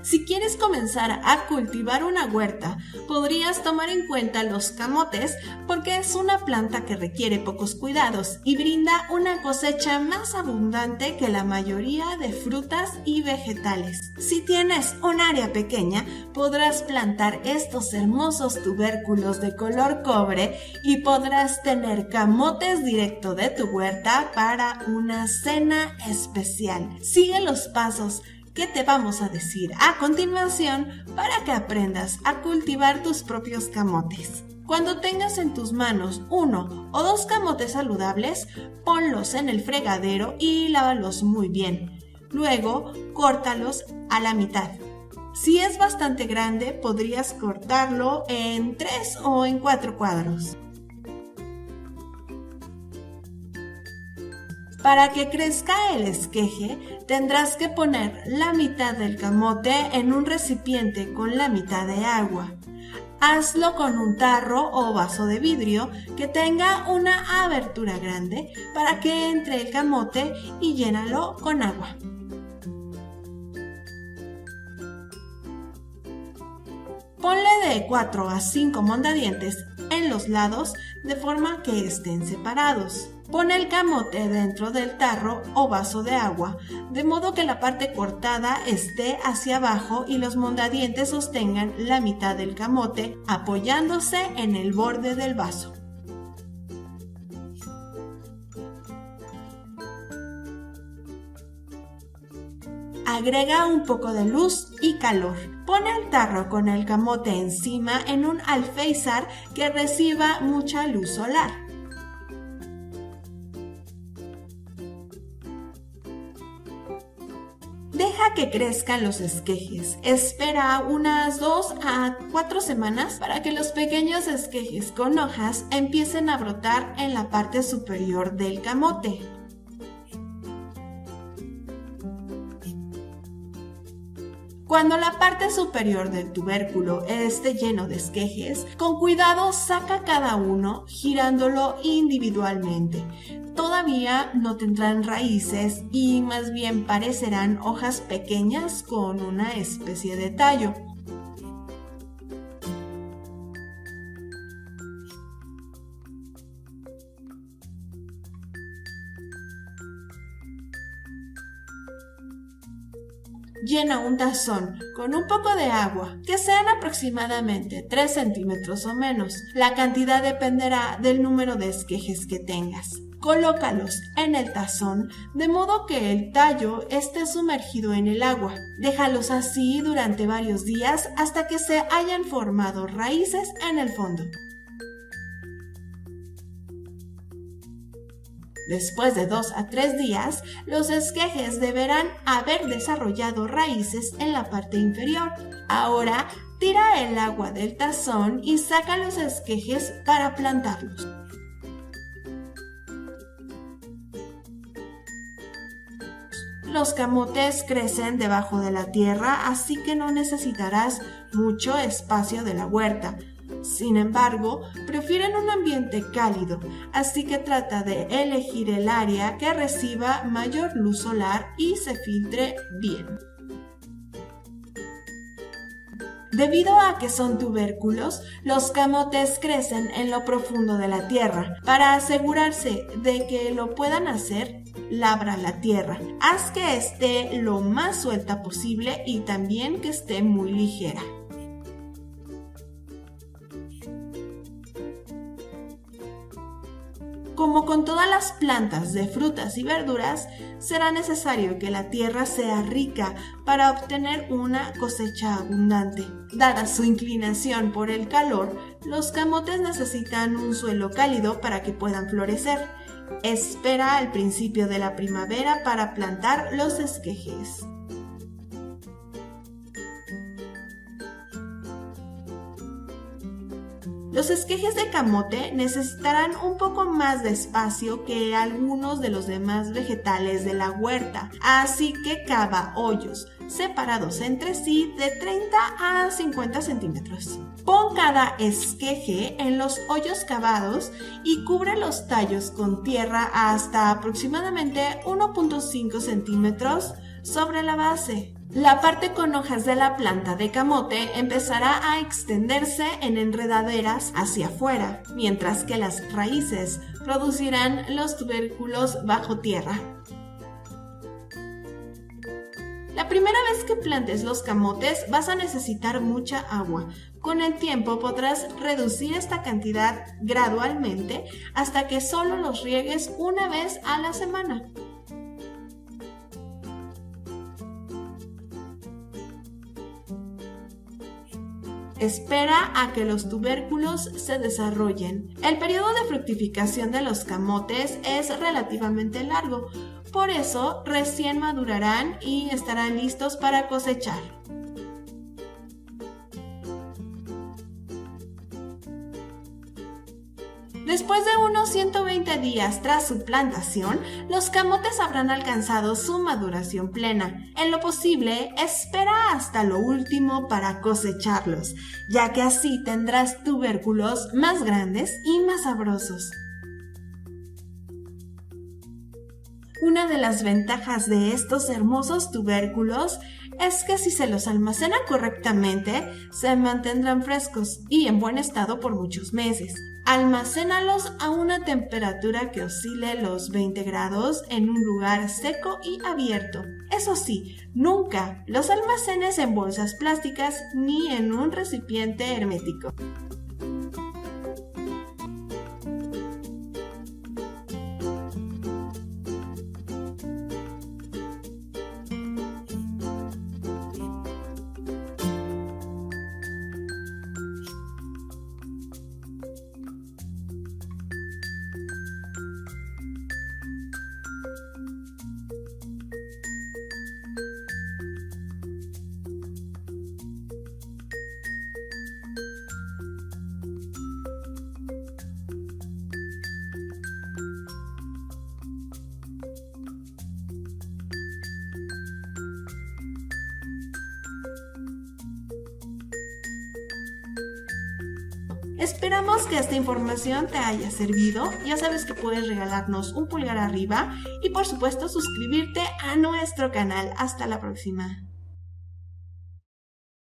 Si quieres comenzar a cultivar una huerta, podrías tomar en cuenta los camotes porque es una planta que requiere pocos cuidados y brinda una cosecha más abundante que la mayoría de frutas y vegetales. Si tienes un área pequeña, podrás plantar estos hermosos tubérculos de color cobre y podrás tener camotes directo de tu huerta para una cena especial. Sigue los pasos que te vamos a decir a continuación para que aprendas a cultivar tus propios camotes. Cuando tengas en tus manos 1 o 2 camotes saludables, ponlos en el fregadero y lávalos muy bien. Luego, córtalos a la mitad. Si es bastante grande, podrías cortarlo en 3 o en 4 cuadros. Para que crezca el esqueje, tendrás que poner la mitad del camote en un recipiente con la mitad de agua. Hazlo con un tarro o vaso de vidrio que tenga una abertura grande para que entre el camote y llénalo con agua. Ponle de 4 a 5 mondadientes en los lados de forma que estén separados. Pon el camote dentro del tarro o vaso de agua, de modo que la parte cortada esté hacia abajo y los mondadientes sostengan la mitad del camote apoyándose en el borde del vaso. Agrega un poco de luz y calor. Pon el tarro con el camote encima en un alféizar que reciba mucha luz solar. Deja que crezcan los esquejes. Espera unas 2 a 4 semanas para que los pequeños esquejes con hojas empiecen a brotar en la parte superior del camote. Cuando la parte superior del tubérculo esté lleno de esquejes, con cuidado saca cada uno girándolo individualmente. Todavía no tendrán raíces y más bien parecerán hojas pequeñas con una especie de tallo. Llena un tazón con un poco de agua, que sean aproximadamente 3 centímetros o menos. La cantidad dependerá del número de esquejes que tengas. Colócalos en el tazón de modo que el tallo esté sumergido en el agua. Déjalos así durante varios días hasta que se hayan formado raíces en el fondo. Después de 2 a 3 días, los esquejes deberán haber desarrollado raíces en la parte inferior. Ahora, tira el agua del tazón y saca los esquejes para plantarlos. Los camotes crecen debajo de la tierra, así que no necesitarás mucho espacio de la huerta. Sin embargo, prefieren un ambiente cálido, así que trata de elegir el área que reciba mayor luz solar y se filtre bien. Debido a que son tubérculos, los camotes crecen en lo profundo de la tierra. Para asegurarse de que lo puedan hacer, labra la tierra. Haz que esté lo más suelta posible y también que esté muy ligera. Como con todas las plantas de frutas y verduras, será necesario que la tierra sea rica para obtener una cosecha abundante. Dada su inclinación por el calor, los camotes necesitan un suelo cálido para que puedan florecer. Espera al principio de la primavera para plantar los esquejes. Los esquejes de camote necesitarán un poco más de espacio que algunos de los demás vegetales de la huerta, así que cava hoyos separados entre sí de 30 a 50 centímetros. Pon cada esqueje en los hoyos cavados y cubre los tallos con tierra hasta aproximadamente 1.5 centímetros sobre la base. La parte con hojas de la planta de camote empezará a extenderse en enredaderas hacia afuera, mientras que las raíces producirán los tubérculos bajo tierra. La primera vez que plantes los camotes vas a necesitar mucha agua. Con el tiempo podrás reducir esta cantidad gradualmente hasta que solo los riegues una vez a la semana. Espera a que los tubérculos se desarrollen. El periodo de fructificación de los camotes es relativamente largo, por eso recién madurarán y estarán listos para cosechar. Después de unos 120 días tras su plantación, los camotes habrán alcanzado su maduración plena. En lo posible, espera hasta lo último para cosecharlos, ya que así tendrás tubérculos más grandes y más sabrosos. Una de las ventajas de estos hermosos tubérculos es que si se los almacena correctamente, se mantendrán frescos y en buen estado por muchos meses. Almacénalos a una temperatura que oscile los 20 grados en un lugar seco y abierto. Eso sí, nunca los almacenes en bolsas plásticas ni en un recipiente hermético. Esperamos que esta información te haya servido. Ya sabes que puedes regalarnos un pulgar arriba y por supuesto suscribirte a nuestro canal. Hasta la próxima.